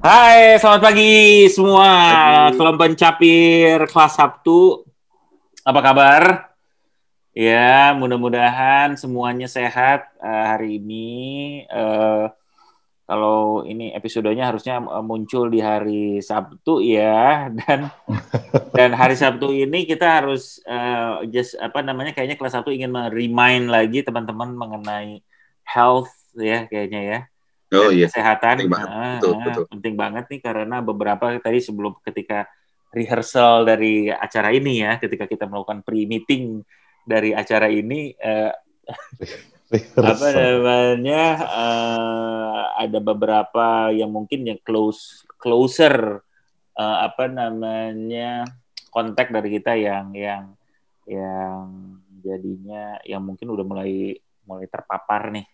Hai, selamat pagi semua. Salam pencapir kelas Sabtu. Apa kabar? Ya, mudah-mudahan semuanya sehat hari ini. Kalau ini episodenya harusnya muncul di hari Sabtu ya, dan hari Sabtu ini kita harus kayaknya kelas Sabtu ingin remind lagi teman-teman mengenai health ya kayaknya ya. Oh iya, Kesehatan penting banget. Betul. penting banget nih karena beberapa tadi sebelum ketika rehearsal dari acara ini ya, ketika kita melakukan pre-meeting dari acara ini ada beberapa yang mungkin yang closer kontak dari kita yang jadinya yang mungkin udah mulai terpapar nih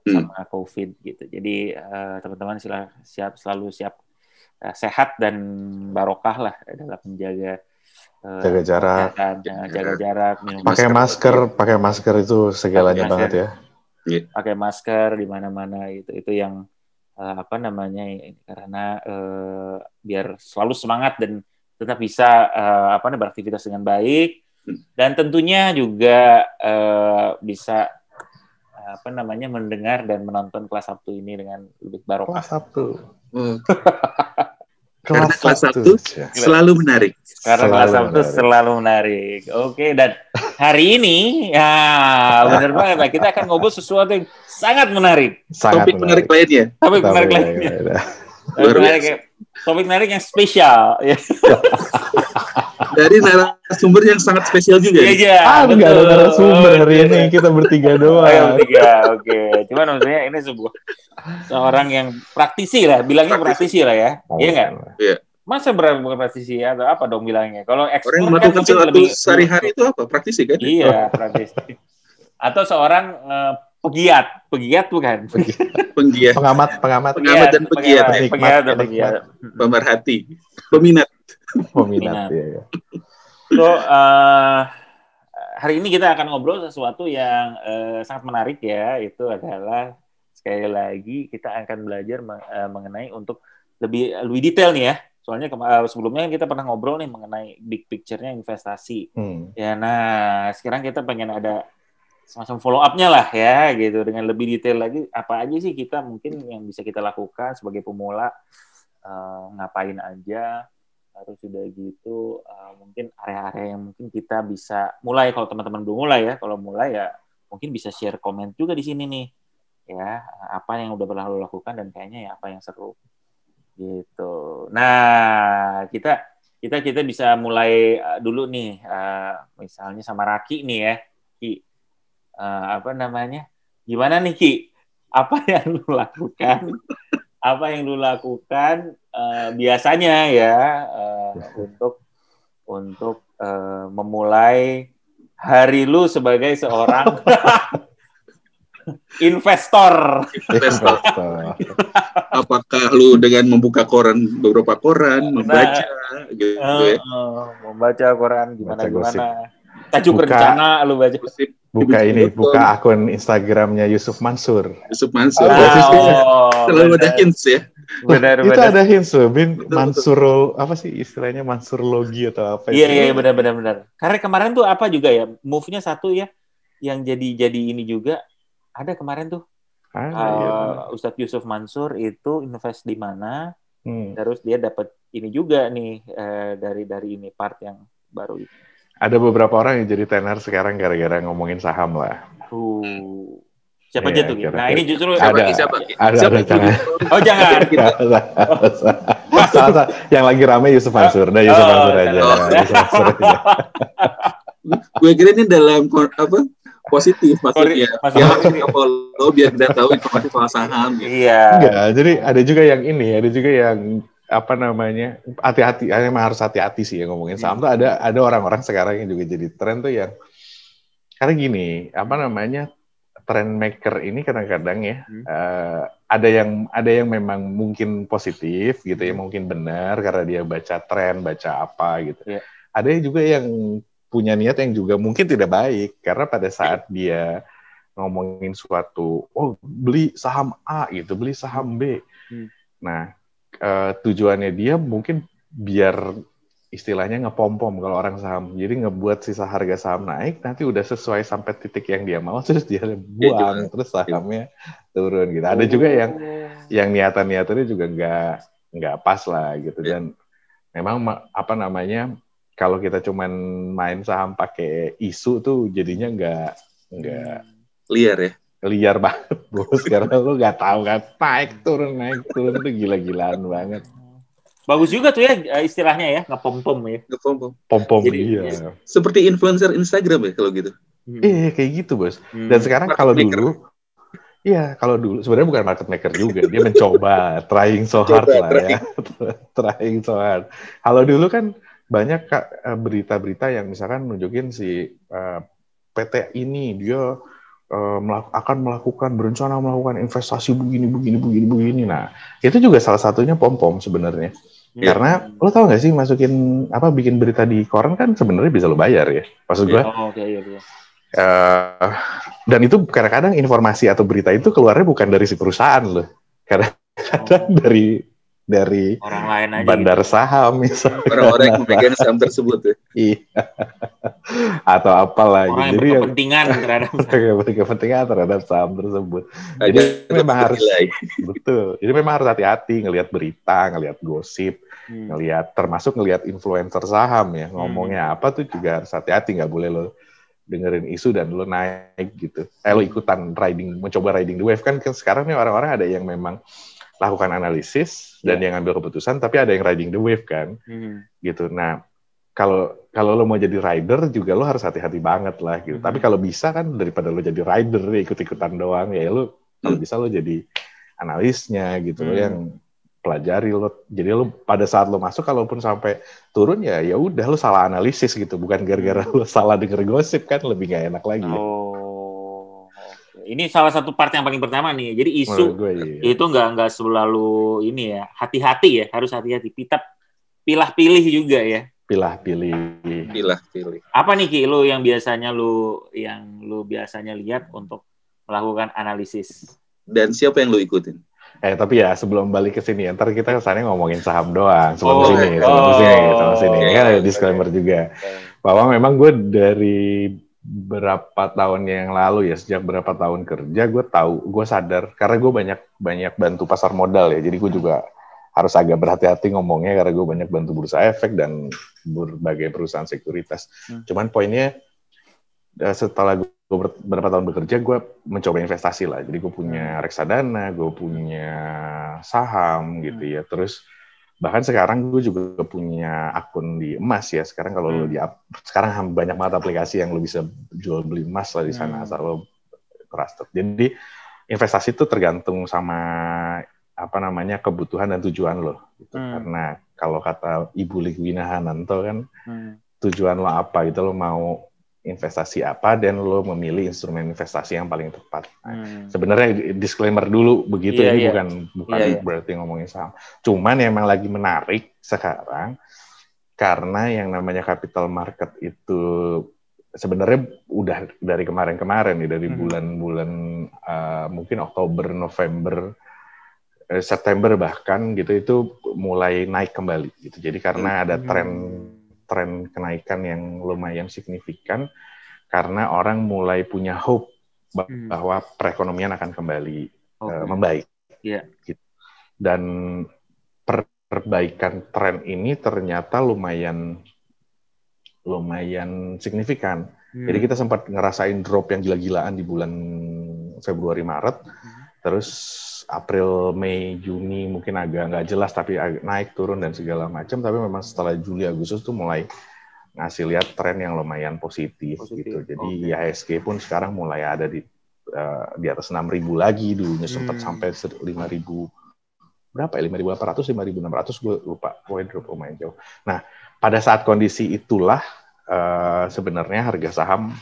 sama COVID gitu. Jadi teman-teman selalu siap sehat dan barokah lah dalam menjaga jaga jarak, minum pakai masker itu segalanya banget ya. Pakai masker di mana-mana itu yang karena biar selalu semangat dan tetap bisa beraktivitas dengan baik dan tentunya juga bisa mendengar dan menonton kelas Sabtu ini dengan lebih barokah. Kelas Sabtu. Karena kelas Sabtu selalu menarik. Karena kelas Sabtu selalu menarik. Oke, dan hari ini ya benar banget lah, kita akan ngobrol sesuatu yang sangat menarik. Topik menarik lainnya. Topik menarik yang spesial. Dari narasumber yang sangat spesial juga. Iya. Enggak ada narasumber hari ini, kita bertiga doang. Oke. Cuman maksudnya ini seorang yang praktisi lah, bilangnya praktisi lah ya. Iya nggak? Iya. Masa bukan praktisi atau apa dong bilangnya? Kalau orang yang melakukan sesuatu sehari-hari itu apa? Praktisi kan? Iya, praktisi. Atau seorang pegiat bukan? Penggiat. Pengamat dan pegiat. Pegiat. Pemerhati. Peminat. Ya. So, hari ini kita akan ngobrol sesuatu yang sangat menarik ya. Itu adalah sekali lagi kita akan belajar mengenai untuk lebih detail nih ya. Soalnya sebelumnya kita pernah ngobrol nih mengenai big picture-nya investasi. Ya, nah sekarang kita pengen ada semacam follow up-nya lah ya gitu, dengan lebih detail lagi apa aja sih kita mungkin yang bisa kita lakukan sebagai pemula, ngapain aja. Harus sudah gitu mungkin area-area yang mungkin kita bisa mulai. Kalau teman-teman belum mulai ya, kalau mulai ya mungkin bisa share komen juga di sini nih ya, apa yang udah pernah lo lakukan dan kayaknya ya apa yang seru gitu. Nah kita bisa mulai dulu nih, misalnya sama Raki nih ya, Ki. Gimana nih Ki, apa yang lu lakukan biasanya ya untuk memulai hari lu sebagai seorang investor. Apakah lu dengan membuka beberapa koran, membaca gitu ya? Membaca koran gimana tajuk rencana lu baca. Buka akun Instagramnya Yusuf Mansur. Selalu ada hints ya. Benar. Itu ada hints loh, Mansur apa sih istilahnya, Mansurlogi atau apa? Iya benar. Karena kemarin tuh apa juga ya, move-nya satu ya, yang jadi ini juga ada kemarin tuh. Ustadz Yusuf Mansur itu invest di mana, terus dia dapat ini juga nih dari ini part yang baru itu. Ada beberapa orang yang jadi tenar sekarang gara-gara ngomongin saham lah. Siapa aja tuh? Nah ini justru ada. Oh jangan. Yang lagi rame Yusuf Mansur. Yusuf Mansur aja. Gue kira ini dalam positif maksudnya. Kalau biar kita tahu informasi soal saham. Iya. Enggak, jadi ada juga yang hati-hati, emang harus hati-hati sih ya ngomongin saham tuh. Ada orang-orang sekarang yang juga jadi tren tuh yang karena gini, trend maker ini kadang-kadang ya ada yang memang mungkin positif gitu ya, mungkin benar karena dia baca tren, baca apa gitu. Ada juga yang punya niat yang juga mungkin tidak baik karena pada saat dia ngomongin suatu, beli saham A gitu, beli saham B. Nah, tujuannya dia mungkin biar istilahnya ngepom-pom kalau orang saham. Jadi ngebuat sisa harga saham naik, nanti udah sesuai sampai titik yang dia mau, terus dia buang, terus sahamnya turun gitu. Ada juga yang niatan-niatannya juga nggak pas lah gitu. Dan memang kalau kita cuman main saham pakai isu tuh jadinya nggak liar ya. Liar banget bos, karena lu nggak tahu kan naik turun tuh gila-gilaan banget. Bagus juga tuh ya istilahnya ya, ngepom-pom ya. Pom-pom iya. Seperti influencer Instagram ya kalau gitu. Kayak gitu bos. Dan sekarang kalau dulu sebenarnya bukan market maker juga, dia mencoba trying so hard lah ya. Trying so hard. Kalau dulu kan banyak berita-berita yang misalkan nunjukin si PT ini dia berencana melakukan investasi begini. Nah, itu juga salah satunya pom-pom sebenarnya. Karena lo tau nggak sih bikin berita di koran kan sebenarnya bisa lo bayar ya. Maksud gue. Dan itu kadang-kadang informasi atau berita itu keluarnya bukan dari si perusahaan lo. Kadang-kadang dari orang lain aja bandar gitu. Saham misalnya. Orang-orang yang memegang saham tersebut ya. Iya. Atau apalah orang gitu. Yang berkepentingan terhadap saham tersebut. Jadi memang harus betul. Jadi memang harus hati-hati ngelihat berita, ngelihat gosip, ngelihat influencer saham ya. Ngomongnya apa tuh juga harus hati-hati, nggak boleh lo dengerin isu dan lo naik gitu. Lo ikutan mencoba riding the wave kan sekarang nih orang-orang ada yang memang lakukan analisis dan yang ngambil keputusan, tapi ada yang riding the wave kan, gitu. Nah, kalau lo mau jadi rider juga lo harus hati-hati banget lah, gitu. Tapi kalau bisa kan daripada lo jadi rider ikut-ikutan doang, ya lo kalau bisa lo jadi analisnya gitu, lo yang pelajari lo. Jadi lo pada saat lo masuk, kalaupun sampai turun ya udah lo salah analisis gitu, bukan gara-gara lo salah denger gosip kan lebih nggak enak lagi. Ini salah satu part yang paling pertama nih. Jadi isu itu nggak selalu ini ya. Hati-hati ya, harus hati-hati. Pilah-pilih juga ya. Pilah-pilih. Apa nih Ki lu yang lu biasanya lihat untuk melakukan analisis? Dan siapa yang lu ikutin? Tapi ya sebelum balik ke sini, ntar kita kesannya ngomongin saham doang. Sebelum sini. Kan ada disclaimer juga. Bahwa memang gue dari berapa tahun yang lalu ya, sejak berapa tahun kerja gue sadar karena gue banyak bantu pasar modal ya, jadi gue juga harus agak berhati-hati ngomongnya karena gue banyak bantu Bursa Efek dan berbagai perusahaan sekuritas. Cuman poinnya setelah gue berapa tahun bekerja, gue mencoba investasi lah, jadi gue punya reksadana, gue punya saham gitu ya, terus bahkan sekarang gue juga punya akun di emas ya. Sekarang kalau lo sekarang banyak banget aplikasi yang lo bisa jual beli emas lah di sana asal lo trusted. Jadi investasi itu tergantung sama kebutuhan dan tujuan lo. Gitu. Karena kalau kata Ibu Ligwina Hananto kan tujuan lo apa gitu, lo mau investasi apa dan lo memilih instrumen investasi yang paling tepat. Nah, sebenarnya disclaimer dulu begitu, ini bukan berarti ngomongin saham. Cuman emang lagi menarik sekarang karena yang namanya capital market itu sebenarnya udah dari kemarin-kemarin nih, dari bulan-bulan mungkin Oktober, November, September bahkan gitu, itu mulai naik kembali gitu. Jadi karena ada tren kenaikan yang lumayan signifikan karena orang mulai punya hope bahwa perekonomian akan kembali membaik. Gitu. Dan perbaikan tren ini ternyata lumayan signifikan. Jadi kita sempat ngerasain drop yang gila-gilaan di bulan Februari Maret, terus April, Mei, Juni mungkin agak nggak jelas tapi naik turun dan segala macam, tapi memang setelah Juli Agustus tuh mulai ngasih lihat tren yang lumayan positif. Gitu. Jadi IHSG pun sekarang mulai ada di atas 6.000 lagi, dulunya sempat sampai 5.000 berapa ya, 5.800, 5.600 gue lupa, pokoknya drop lumayan jauh. Nah, pada saat kondisi itulah sebenarnya harga saham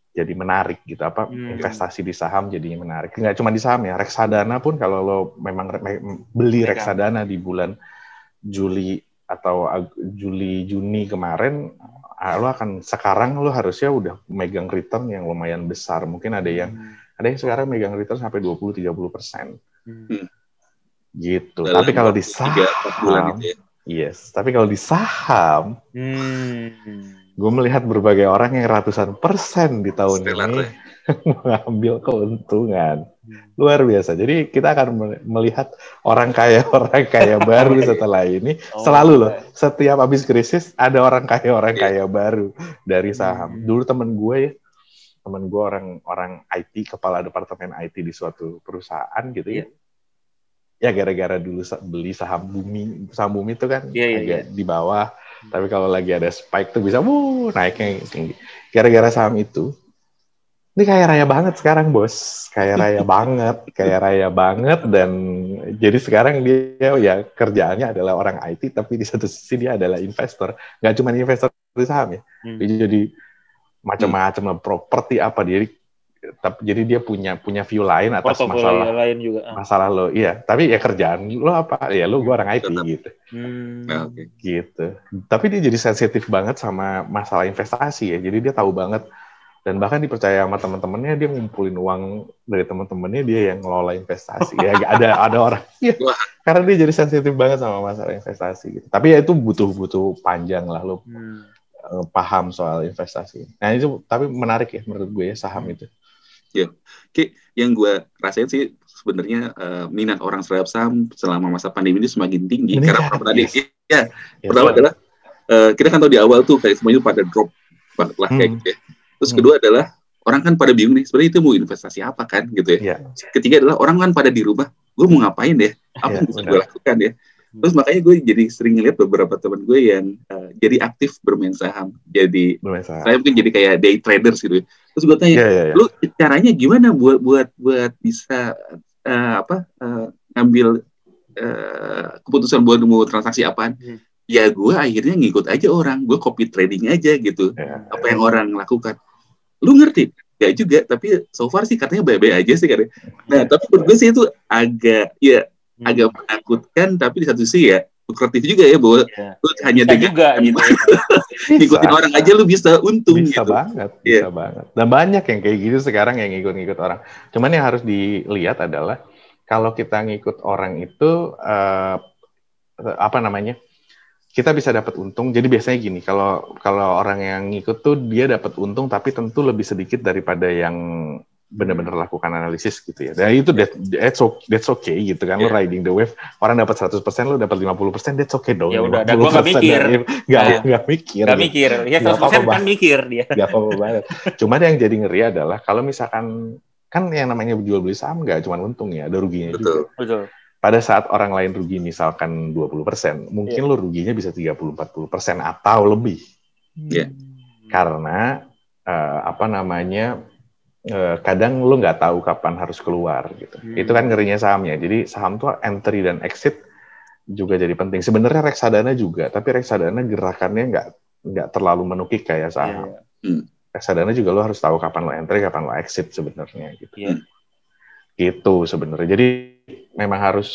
jadi menarik gitu, investasi di saham jadinya menarik. Nggak cuma di saham ya, reksadana pun kalau lo memang beli reksadana di bulan Juli atau Juni kemarin, sekarang lo harusnya udah megang return yang lumayan besar. Mungkin ada yang sekarang megang return sampai 20-30%. Gitu. Tapi kalau di saham, yes. Tapi kalau di saham, gue melihat berbagai orang yang ratusan persen di tahun ini mengambil keuntungan. Luar biasa. Jadi kita akan melihat orang kaya baru setelah ini. Selalu loh, setiap habis krisis ada orang kaya baru dari saham. Dulu temen gue orang IT, kepala departemen IT di suatu perusahaan gitu ya. Ya gara-gara dulu beli saham bumi itu kan agak di bawah. Tapi kalau lagi ada spike tuh bisa naiknya tinggi. Gara-gara saham itu, ini kaya raya banget sekarang, bos. Kaya raya banget. Dan jadi sekarang dia ya kerjaannya adalah orang IT, tapi di satu sisi dia adalah investor. Nggak cuma investor di saham ya. Dia jadi macam-macam lah, properti apa dia. Jadi dia punya view lain atas masalah lain juga. Masalah lo, iya. Tapi ya kerjaan lo apa? Ya lo gue orang IT gitu. Gitu. Tapi dia jadi sensitif banget sama masalah investasi ya. Jadi dia tahu banget. Dan bahkan dipercaya sama teman-temannya, dia ngumpulin uang dari teman-temannya, dia yang ngelola investasi. Ya ada orang, ya, karena dia jadi sensitif banget sama masalah investasi. Gitu. Tapi ya itu butuh panjang lah lo paham soal investasi. Nah itu tapi menarik ya menurut gue ya saham itu. Ya, yang gue rasain sih sebenarnya minat orang terhadap saham selama masa pandemi ini semakin tinggi. Karena pertama adalah kita kan tahu di awal tuh kayak semuanya pada drop banget lah kayak gitu ya. Terus kedua adalah orang kan pada bingung nih, sebenarnya itu mau investasi apa kan gitu ya. Ketiga adalah orang kan pada di rumah, gue mau ngapain deh, apa yang bisa gue lakukan ya. Terus makanya gue jadi sering ngeliat beberapa teman gue yang jadi aktif bermain saham. Jadi saya mungkin jadi kayak day traders gitu. Terus gue tanya, lu caranya gimana buat bisa ngambil keputusan buat mau transaksi apaan? Ya gue akhirnya ngikut aja orang, gue copy trading aja gitu. Apa yang orang lakukan. Lu ngerti? Gak juga, tapi so far sih katanya baik-baik aja sih katanya. Nah, tapi menurut gue sih itu agak menakutkan, tapi di satu sisi ya lukratif juga ya, bahwa lu hanya dengan juga gitu. ngikutin orang aja lu bisa untung bisa gitu. Bisa banget. Dan banyak yang kayak gitu sekarang yang ngikut-ngikut orang. Cuman yang harus dilihat adalah kalau kita ngikut orang itu kita bisa dapat untung. Jadi biasanya gini, kalau orang yang ngikut tuh dia dapat untung tapi tentu lebih sedikit daripada yang benar-benar lakukan analisis gitu ya. Dan itu that's okay gitu kan. Lo riding the wave, orang dapat 100%, lo dapat 50%, that's okay dong. Ya udah, dan gua enggak mikir. Enggak mikir. Ya 100% kan mikir dia. Enggak apa-apa banget. Cuma yang jadi ngeri adalah kalau misalkan kan yang namanya jual beli saham enggak cuma untung ya, ada ruginya juga. Betul. Pada saat orang lain rugi misalkan 20%, mungkin lo ruginya bisa 30-40% atau lebih. Karena kadang lo nggak tahu kapan harus keluar gitu. Itu kan ngerinya sahamnya. Jadi saham tuh entry dan exit juga jadi penting. Sebenarnya reksadana juga, tapi reksadana gerakannya nggak terlalu menukik kayak saham. Reksadana juga lo harus tahu kapan lo entry, kapan lo exit sebenarnya gitu. Gitu sebenarnya. Jadi memang harus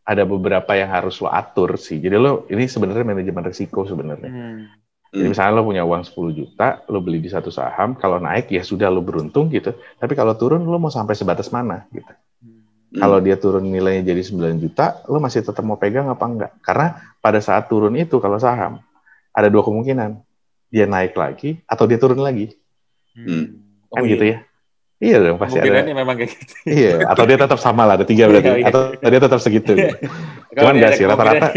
ada beberapa yang harus lo atur sih. Jadi lo ini sebenarnya manajemen risiko sebenarnya. Jadi misalnya lo punya uang 10 juta, lo beli di satu saham, kalau naik ya sudah lo beruntung gitu. Tapi kalau turun lo mau sampai sebatas mana gitu. Kalau dia turun nilainya jadi 9 juta, lo masih tetap mau pegang apa enggak? Karena pada saat turun itu kalau saham ada dua kemungkinan. Dia naik lagi atau dia turun lagi. Kan gitu ya. Iya dong, pasti ada. Memang kayak gitu. Iya, atau dia tetap sama lah, ada 3 berarti. Atau dia tetap segitu. Gitu. Cuman nggak sih, rata-rata,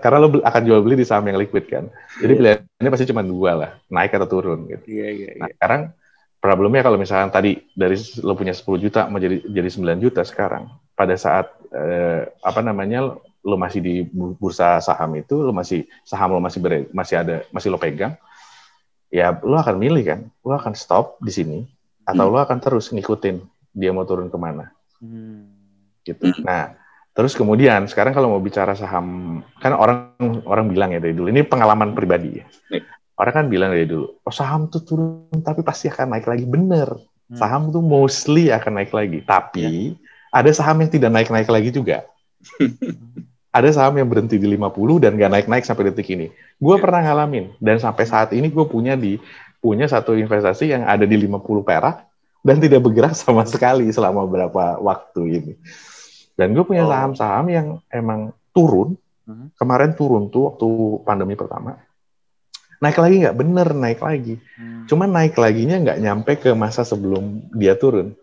karena lo akan jual beli di saham yang liquid kan. Jadi pilihannya pasti cuma 2 lah, naik atau turun. Gitu. Nah, sekarang problemnya kalau misalnya tadi dari lo punya 10 juta mau jadi 9 juta sekarang, pada saat lo masih di bursa saham itu, saham lo masih lo pegang. Ya, lo akan milih kan, lo akan stop di sini, atau lo akan terus ngikutin dia mau turun kemana, gitu. Nah, terus kemudian sekarang kalau mau bicara saham, kan orang bilang ya dari dulu, ini pengalaman pribadi ya. Orang kan bilang dari dulu, saham tuh turun tapi pasti akan naik lagi, bener. Saham tuh mostly akan naik lagi, tapi ada saham yang tidak naik lagi juga. Ada saham yang berhenti di 50 dan nggak naik-naik sampai detik ini. Gue pernah ngalamin, dan sampai saat ini gue punya satu investasi yang ada di 50 perak dan tidak bergerak sama sekali selama beberapa waktu ini. Dan gue punya saham-saham yang emang turun. Kemarin turun tuh waktu pandemi pertama. Naik lagi nggak? Bener, naik lagi. Cuma naik laginya nggak nyampe ke masa sebelum dia turun.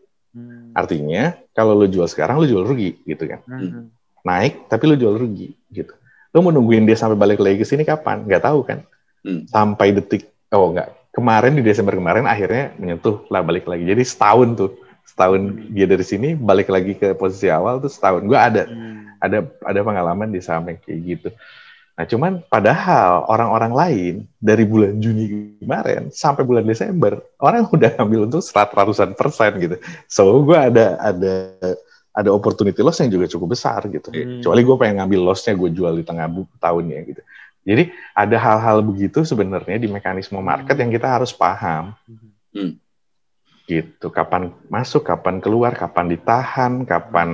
Artinya, kalau lo jual sekarang, lo jual rugi, gitu kan. Naik, tapi lo jual rugi, gitu. Lo mau nungguin dia sampai balik lagi ke sini kapan? Nggak tahu kan. Sampai detik, nggak. Kemarin, di Desember kemarin, akhirnya menyentuh lah balik lagi. Jadi setahun tuh. Setahun dia dari sini, balik lagi ke posisi awal tuh setahun. Gue ada pengalaman di saham yang kayak gitu. Nah, cuman padahal orang-orang lain dari bulan Juni kemarin sampai bulan Desember, orang udah ngambil untung 100% gitu. So, gue ada opportunity loss yang juga cukup besar gitu. Kecuali gue pengen ngambil loss-nya, gue jual di tengah tahunnya gitu. Jadi, ada hal-hal begitu sebenarnya di mekanisme market yang kita harus paham. Gitu. Kapan masuk, kapan keluar, kapan ditahan, kapan...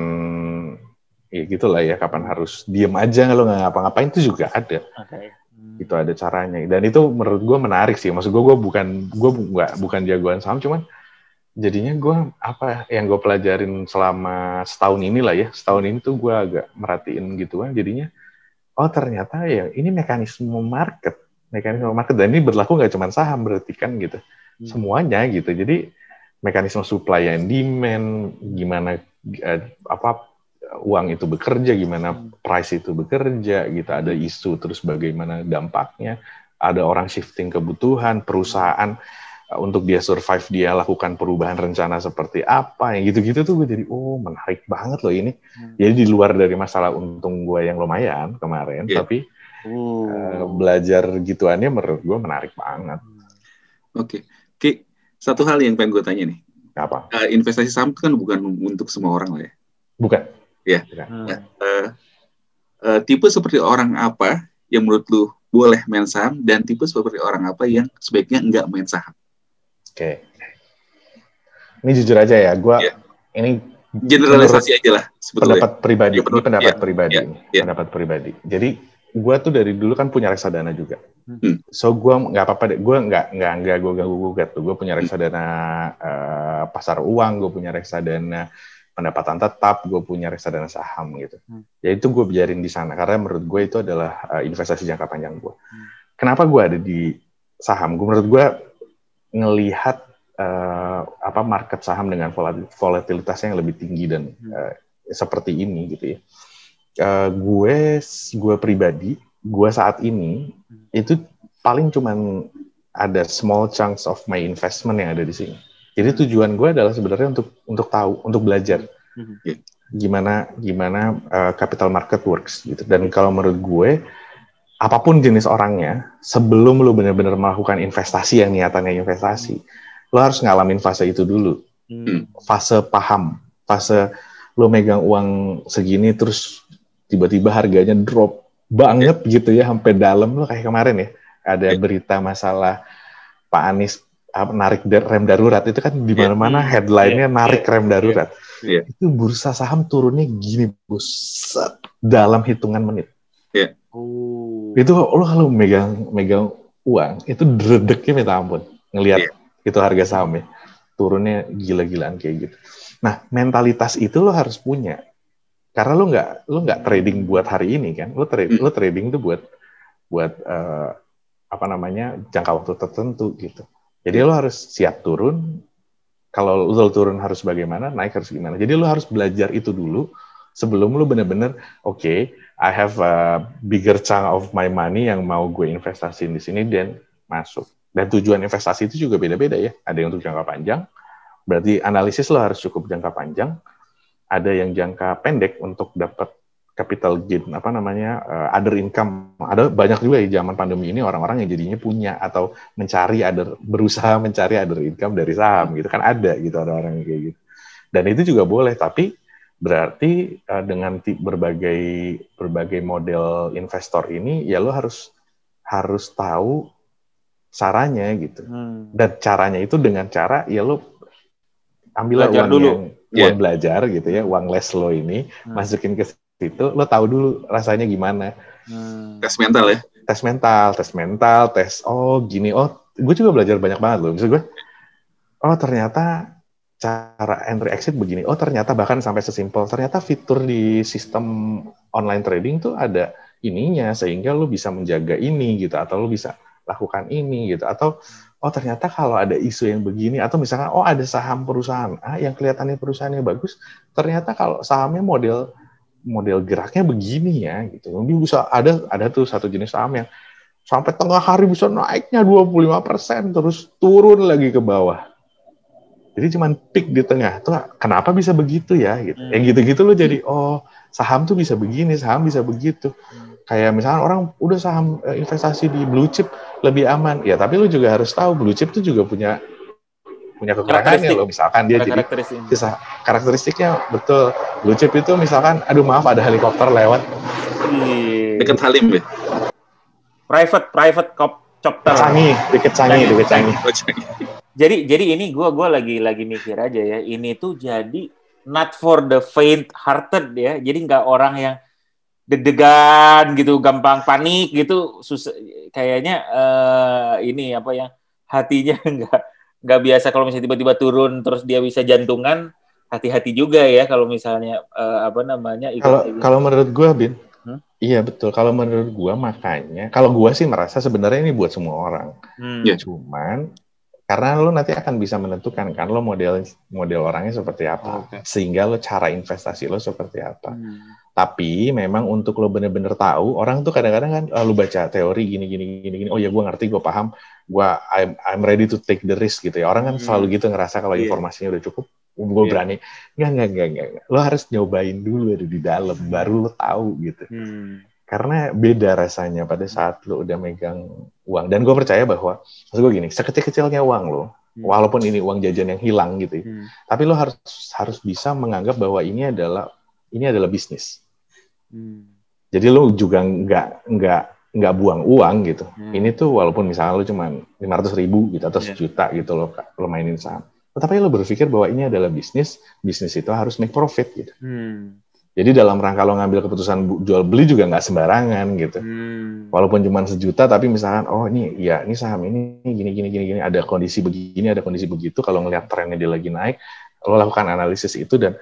ya gitulah ya, kapan harus diem aja lo nggak ngapa-ngapain itu juga ada. Itu ada caranya, dan itu menurut gue menarik sih. Maksud gue bukan jagoan saham, cuman jadinya gue apa yang gue pelajarin selama setahun ini tuh gue agak merhatiin gitu kan. Jadinya ternyata ya ini mekanisme market, dan ini berlaku nggak cuma saham berarti kan gitu, semuanya gitu. Jadi mekanisme supply and demand, gimana uang itu bekerja, gimana price itu bekerja, gitu. Ada isu, terus bagaimana dampaknya, ada orang shifting kebutuhan, perusahaan untuk dia survive, dia lakukan perubahan rencana seperti apa, yang gitu-gitu tuh gue jadi, menarik banget loh ini. Jadi di luar dari masalah untung gue yang lumayan kemarin, tapi belajar gituannya menurut gue menarik banget. Oke. Satu hal yang pengen gue tanya nih. Apa? Investasi saham itu kan bukan untuk semua orang lah ya? Bukan. Ya. Tipe seperti orang apa yang menurut lu boleh main saham, dan tipe seperti orang apa yang sebaiknya nggak main saham? Oke. Ini jujur aja ya, ini generalisasi aja lah sebetulnya. Pendapat pribadi. Ini pendapat pribadi. Pendapat pribadi. Jadi gue tuh dari dulu kan punya reksadana juga. So gue nggak apa-apa deh. Gue nggak gue ganggu-gugat tuh. Gue punya reksadana pasar uang, gue punya reksadana pendapatan tetap, gue punya reksadana saham gitu. Ya itu gue biarin di sana karena menurut gue itu adalah investasi jangka panjang gue. Kenapa gue ada di saham? Menurut gue ngelihat market saham dengan volatilitasnya yang lebih tinggi dan seperti ini gitu ya. Gue pribadi, gue saat ini itu paling cuman ada small chunks of my investment yang ada di sini. Jadi tujuan gue adalah sebenarnya untuk tahu, untuk belajar gimana capital market works gitu. Dan kalau menurut gue, apapun jenis orangnya, sebelum lo benar-benar melakukan investasi yang niatannya investasi, lo harus ngalamin fase itu dulu. Fase paham, fase lo megang uang segini terus tiba-tiba harganya drop banget gitu ya sampai dalam. Lo kayak kemarin ya, ada berita masalah Pak Anies narik rem darurat, itu kan di mana-mana headline-nya narik rem darurat. Itu bursa saham turunnya gini, bos, dalam hitungan menit. Itu lo kalau megang uang, itu dredeknya minta ampun. Ngelihat itu harga saham ya, turunnya gila-gilaan kayak gitu. Nah, mentalitas itu lo harus punya. Karena lo nggak trading buat hari ini kan, lo trading itu buat jangka waktu tertentu gitu. Jadi lo harus siap turun. Kalau lo turun harus bagaimana, naik harus gimana. Jadi lo harus belajar itu dulu sebelum lo benar-benar I have a bigger chunk of my money yang mau gue investasiin di sini dan masuk. Dan tujuan investasi itu juga beda-beda ya. Ada yang untuk jangka panjang, berarti analisis lo harus cukup jangka panjang. Ada yang jangka pendek untuk dapat capital gain, other income. Ada banyak juga di zaman pandemi ini orang-orang yang jadinya punya atau berusaha mencari other income dari saham gitu kan, ada gitu, ada orang yang kayak gitu. Dan itu juga boleh, tapi berarti dengan berbagai model investor ini ya lo harus tahu caranya gitu. Dan caranya itu dengan cara ya lo ambil uang belajar gitu ya, uang les lo ini masukin ke situ, lo tahu dulu rasanya gimana. Tes mental ya. Tes mental, gue juga belajar banyak banget loh. Maksud gue, ternyata cara entry exit begini. Oh ternyata bahkan sampai sesimpel, ternyata fitur di sistem online trading tuh ada ininya, sehingga lu bisa menjaga ini gitu, atau lu bisa lakukan ini gitu, atau oh ternyata kalau ada isu yang begini, atau misalkan oh ada saham perusahaan A yang kelihatannya perusahaannya bagus, ternyata kalau sahamnya model geraknya begini ya gitu. Mungkin bisa ada tuh satu jenis saham yang sampai tengah hari bisa naiknya 25%, terus turun lagi ke bawah. Jadi cuman peak di tengah. Tuh kenapa bisa begitu ya gitu. Yang gitu-gitu lo jadi oh saham tuh bisa begini, saham bisa begitu. Kayak misalnya orang udah saham investasi di blue chip lebih aman. Ya tapi lo juga harus tahu blue chip tuh juga punya kekurangannya loh. Misalkan dia jadi karakteristiknya betul. Blue chip itu misalkan aduh maaf ada helikopter lewat. Dekat Halim ya. Private chopper. Deket Canggih. Jadi ini gue lagi mikir aja ya. Ini tuh jadi not for the faint-hearted ya. Jadi nggak orang yang deg-degan gitu, gampang panik gitu. Susah, kayaknya ini apa ya, hatinya nggak biasa kalau misalnya tiba-tiba turun terus dia bisa jantungan. Hati-hati juga ya kalau misalnya Kalau menurut gue, Bin, iya betul. Kalau menurut gue makanya, kalau gue sih merasa sebenarnya ini buat semua orang. Cuman karena lo nanti akan bisa menentukan kan lo model orangnya seperti apa, sehingga lo cara investasi lo seperti apa. Tapi memang untuk lo bener-bener tahu, orang tuh kadang-kadang kan lo baca teori gini. Oh ya gue ngerti, gue paham, I'm ready to take the risk gitu ya. Orang kan selalu gitu ngerasa kalau informasinya udah cukup, gue berani. Enggak. Lo harus nyobain dulu di dalam, baru lo tahu gitu. Karena beda rasanya pada saat lo udah megang uang. Dan gue percaya bahwa, maksud gue gini, sekecil-kecilnya uang lo, walaupun ini uang jajan yang hilang gitu ya, tapi lo harus bisa menganggap bahwa ini adalah bisnis. Jadi lo juga nggak buang uang gitu. Ini tuh walaupun misalnya lo cuma 500.000 gitu atau 1 juta gitu lo mainin saham. Tetapi lo berpikir bahwa ini adalah bisnis itu harus make profit gitu. Jadi dalam rangka lo ngambil keputusan jual beli juga nggak sembarangan gitu. Walaupun cuma 1 juta, tapi misalkan ini saham ini gini, ada kondisi begini, ada kondisi begitu. Kalau ngelihat trennya dia lagi naik, lo lakukan analisis itu dan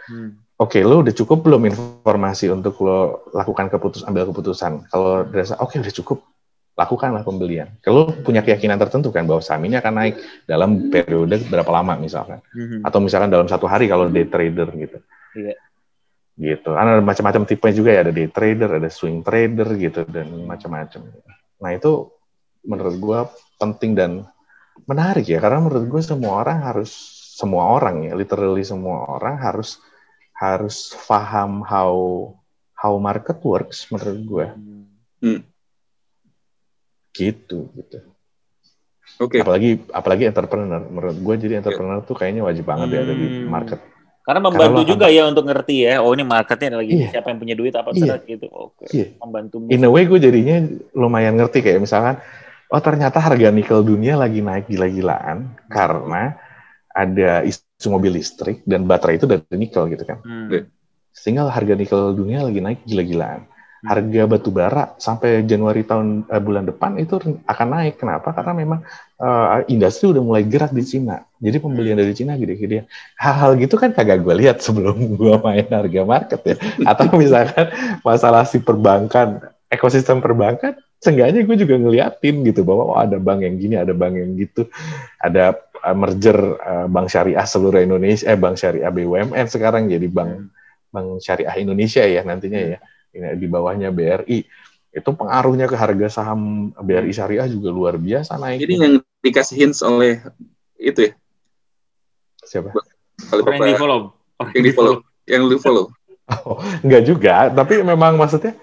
lo udah cukup belum informasi untuk lo lakukan ambil keputusan. Kalau dirasa udah cukup, lakukanlah pembelian. Kalau punya keyakinan tertentu kan bahwa saham ini akan naik dalam periode berapa lama misalkan, atau misalkan dalam 1 hari kalau day trader gitu. Gitu. Ada macam-macam tipe juga ya, ada day trader, ada swing trader gitu dan macam-macam. Nah itu menurut gue penting dan menarik ya, karena menurut gue semua orang literally semua orang harus paham how market works menurut gue. Gitu. Oke. Apalagi entrepreneur. Menurut gue jadi entrepreneur tuh kayaknya wajib banget ya ada di market. Karena membantu juga ya untuk ngerti ya, ini marketnya lagi siapa yang punya duit apa gitu. Membantu. In a way gue jadinya lumayan ngerti, kayak misalkan, ternyata harga nikel dunia lagi naik gila-gilaan karena ada isu mobil listrik dan baterai itu dari nikel gitu kan. Sehingga harga nikel dunia lagi naik gila-gilaan. Harga batu bara sampai Januari bulan depan itu akan naik. Kenapa? Karena memang industri udah mulai gerak di Cina. Jadi pembelian dari Cina gede-gede. Hal-hal gitu kan kagak gue lihat sebelum gue main harga market ya. Atau misalkan masalah si perbankan, ekosistem perbankan, seenggaknya gue juga ngeliatin gitu bahwa ada bank yang gini, ada bank yang gitu, ada merger bank syariah seluruh Indonesia, bank syariah BUMN sekarang jadi bank syariah Indonesia ya nantinya ya. Di bawahnya BRI, itu pengaruhnya ke harga saham BRI Syariah juga luar biasa naik. Ini yang dikasih hints oleh itu ya? Siapa? Yang di follow. Enggak juga, tapi memang maksudnya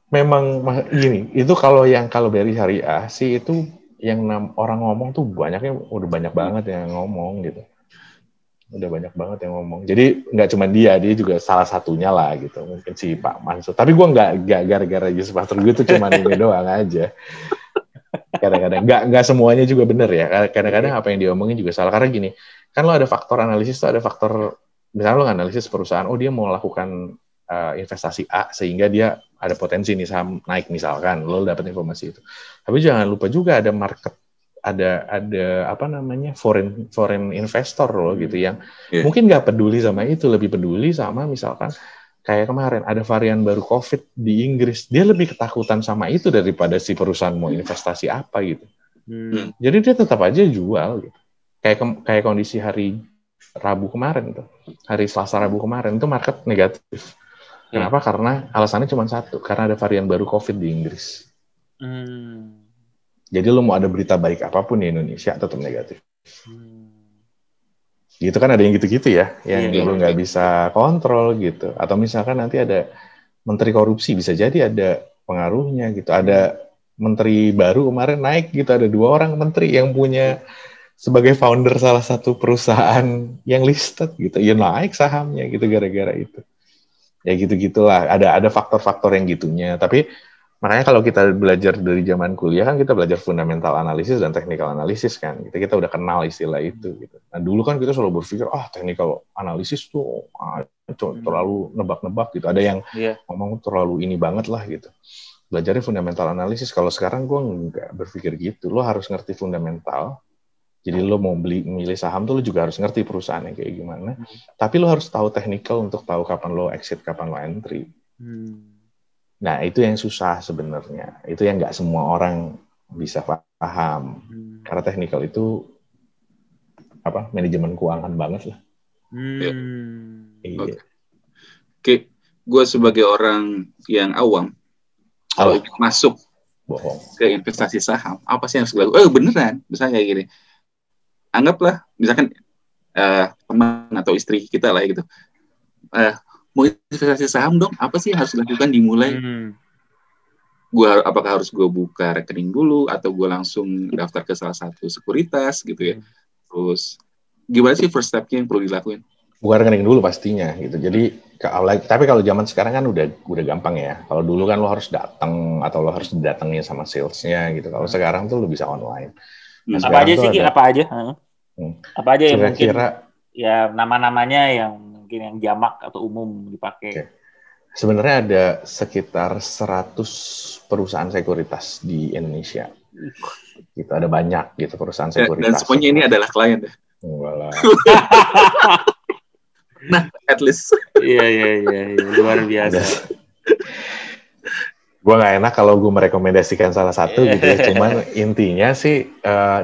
memang gini, itu kalau BRI Syariah sih itu yang orang ngomong tuh udah banyak banget yang ngomong gitu. Udah banyak banget yang ngomong. Jadi nggak cuma dia juga salah satunya lah gitu. Mungkin si Pak Mansur. Tapi gue nggak gara-gara Yusuf Pastor gue itu cuma ini doang aja. Kadang-kadang nggak semuanya juga benar ya. Kadang-kadang apa yang diomongin juga salah. Karena gini, kan lo ada faktor analisis, ada faktor misalnya lo analisis perusahaan. Dia mau lakukan investasi A sehingga dia ada potensi nih saham naik misalkan. Lo dapat informasi itu. Tapi jangan lupa juga ada market ada apa namanya foreign investor loh gitu yang mungkin nggak peduli sama itu, lebih peduli sama misalkan kayak kemarin ada varian baru COVID di Inggris, dia lebih ketakutan sama itu daripada si perusahaan mau investasi apa gitu. Jadi dia tetap aja jual gitu. Kayak kondisi hari Rabu kemarin tuh, hari Selasa Rabu kemarin itu market negatif. Kenapa? Karena alasannya cuma satu, karena ada varian baru COVID di Inggris. Jadi lo mau ada berita baik apapun di Indonesia tetap negatif. Gitu kan ada yang gitu-gitu ya, yang lo nggak bisa kontrol gitu. Atau misalkan nanti ada menteri korupsi, bisa jadi ada pengaruhnya gitu. Ada menteri baru kemarin naik gitu, ada 2 orang menteri yang punya sebagai founder salah satu perusahaan yang listed gitu, ya naik sahamnya gitu gara-gara itu. Ya gitu-gitulah. Ada faktor-faktor yang gitunya. Tapi makanya kalau kita belajar dari zaman kuliah kan kita belajar fundamental analisis dan technical analisis kan. Kita udah kenal istilah itu gitu. Nah, dulu kan kita selalu berpikir technical analisis tuh terlalu nebak-nebak gitu. Ada yang ngomong terlalu ini banget lah gitu. Belajarnya fundamental analisis. Kalau sekarang gue nggak berpikir gitu. Lo harus ngerti fundamental. Jadi lo mau milih saham tuh lo juga harus ngerti perusahaannya kayak gimana. Tapi lo harus tahu technical untuk tahu kapan lo exit, kapan lo entry. Nah, itu yang susah sebenarnya. Itu yang nggak semua orang bisa paham. Karena technical itu manajemen keuangan banget lah. Iya. Oke. Gue sebagai orang yang awam, kalau ingin masuk ke investasi saham, apa sih yang harus dilakukan? Beneran, misalnya kayak gini. Anggaplah, misalkan teman atau istri kita lah gitu. Mau investasi saham dong, apa sih yang harus dilakukan dimulai? Apakah harus gue buka rekening dulu, atau gue langsung daftar ke salah satu sekuritas gitu ya? Terus gimana sih first step-nya yang perlu dilakuin? Buka rekening dulu pastinya gitu. Jadi, tapi kalau zaman sekarang kan udah gampang ya. Kalau dulu kan lo harus datang atau lo harus didatengin sama salesnya gitu. Kalau sekarang tuh lo bisa online. Nah, apa aja sih? Apa aja yang mungkin ya nama-namanya yang mungkin yang jamak atau umum dipakai? Sebenarnya ada sekitar 100 perusahaan sekuritas di Indonesia. Gitu, ada banyak gitu perusahaan sekuritas. Dan semuanya ini adalah klien ya? Enggak lah. Nah, at least. Iya, luar biasa. Gue nggak enak kalau gue merekomendasikan salah satu gitu ya. Cuman intinya sih,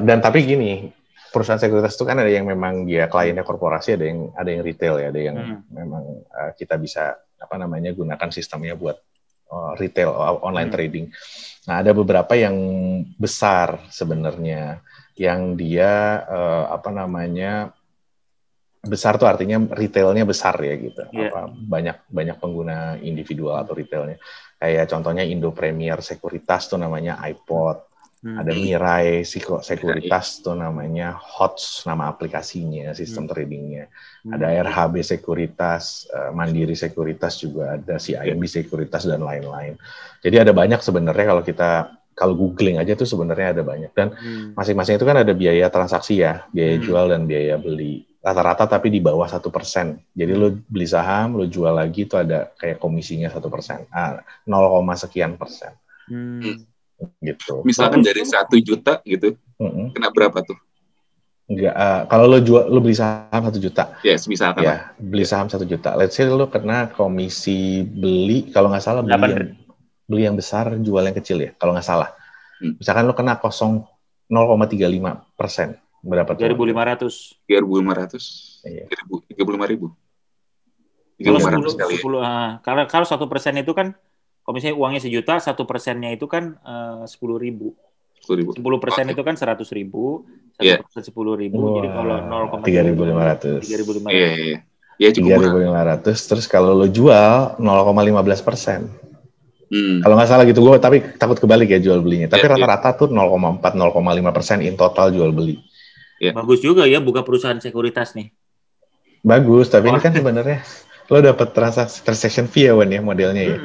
dan tapi gini, perusahaan sekuritas itu kan ada yang memang dia kliennya korporasi, ada yang retail ya, ada yang memang kita bisa gunakan sistemnya buat retail online trading. Nah, ada beberapa yang besar sebenarnya, yang dia besar tuh artinya retailnya besar ya gitu. Banyak pengguna individual atau retailnya. Kayak contohnya Indo Premier Sekuritas tuh namanya iPod. Ada Mirai Sekuritas tuh namanya HOTS, nama aplikasinya, sistem tradingnya. Ada RHB Sekuritas, Mandiri Sekuritas juga ada, CIMB Sekuritas dan lain-lain. Jadi ada banyak sebenarnya kalau googling aja tuh sebenarnya ada banyak. Dan masing-masing itu kan ada biaya transaksi ya, biaya jual dan biaya beli. Rata-rata tapi di bawah 1%. Jadi lo beli saham, lo jual lagi itu ada kayak komisinya 1%. 0, sekian persen. Gitu. Misalkan dari 1 juta gitu, kena berapa tuh? Enggak, kalau lo beli saham 1 juta. Yes, misalkan. Ya, beli saham 1 juta. Let's say lo kena komisi beli, kalau nggak salah beli yang besar, jual yang kecil ya, kalau nggak salah. Misalkan lo kena 0,35%. Berapa tuh? 3.500. Iya. 35.000. 3.500 kali. Kalau 1% itu kan, kalau misalnya uangnya 1 juta, 1%-nya itu kan 10.000. 10% itu kan 100.000, 1% 10.000. Jadi kalau 3.500. 3.500. Iya, cukup 3.500. Terus kalau lo jual 0,15%. Kalau nggak salah gitu, gue tapi takut kebalik ya jual belinya. Tapi rata-rata tuh 0,4, 0,5% in total jual beli. Bagus juga ya buka perusahaan sekuritas nih. Bagus, tapi ini kan sebenarnya lo dapat transaction fee ya, Wan, ya modelnya ya.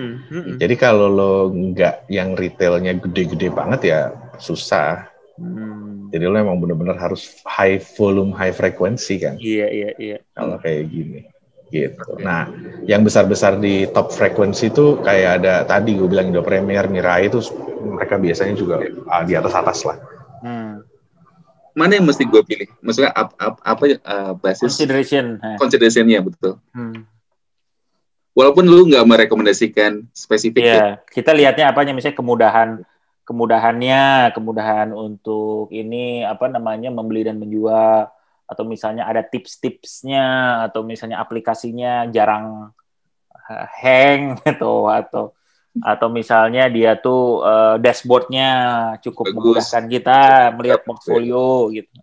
Jadi kalau lo nggak yang retailnya gede-gede banget ya susah. Jadi lo emang benar-benar harus high volume, high frequency kan. Iya. Kalau kayak gini. Gitu. Nah, yang besar-besar di top frekuensi itu kayak ada tadi gue bilang Indo Premier, Mirai itu mereka biasanya juga di atas lah. mana yang mesti gue pilih? Maksudnya apa basis consideration-nya betul. Walaupun lu nggak merekomendasikan spesifik. Iya, kita lihatnya apanya, misalnya kemudahan untuk ini membeli dan menjual, atau misalnya ada tips-tipsnya, atau misalnya aplikasinya jarang hang atau misalnya dia tuh dashboardnya cukup bagus, memudahkan kita melihat portfolio gitu.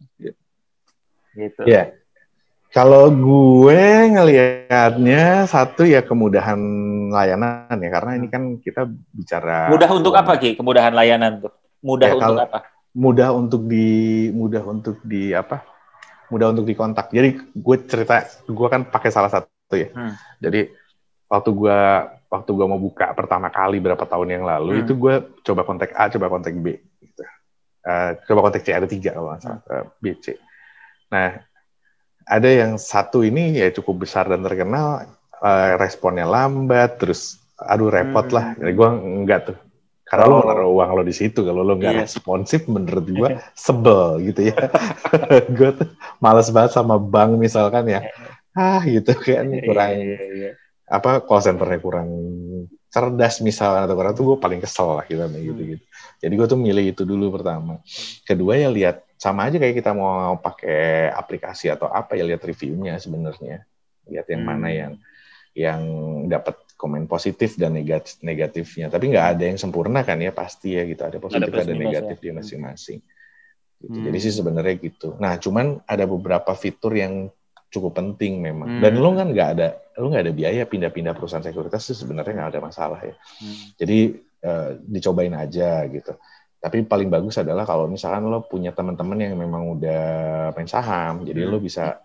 Gitu. Ya. Kalau gue ngelihatnya satu ya kemudahan layanan ya, karena ini kan kita bicara mudah untuk apa Ki? Kemudahan layanan tuh. Mudah untuk apa? Mudah untuk dikontak. Jadi gue kan pakai salah satu ya. Jadi waktu gue mau buka pertama kali berapa tahun yang lalu itu gue coba kontak A, coba kontak B gitu. Coba kontak C, ada 3 kalau nggak salah, B, C. Nah, ada yang satu ini ya cukup besar dan terkenal, responnya lambat, terus repot lah. Jadi gue enggak tuh. Karena lo naruh uang lo di situ, kalau lo nggak responsif, menurut gue sebel gitu ya. Gue tuh males banget sama bank misalkan ya. Gitu kan kurang call center-nya kurang cerdas misalnya, atau kurang, tuh gue paling kesel lah gitu. Jadi gue tuh milih itu dulu pertama. Kedua ya lihat, sama aja kayak kita mau pakai aplikasi atau apa ya, lihat reviewnya sebenarnya. Lihat yang mana yang dapat komen positif dan negatifnya. Tapi nggak ada yang sempurna kan ya, pasti ya gitu. Ada positif, ada negatif di masing-masing. Gitu. Jadi sih sebenarnya gitu. Nah, cuman ada beberapa fitur yang cukup penting memang. Dan lu nggak ada biaya pindah-pindah perusahaan sekuritas sih sebenarnya nggak ada masalah ya. Jadi dicobain aja gitu. Tapi paling bagus adalah kalau misalkan lo punya teman-teman yang memang udah main saham, jadi lo bisa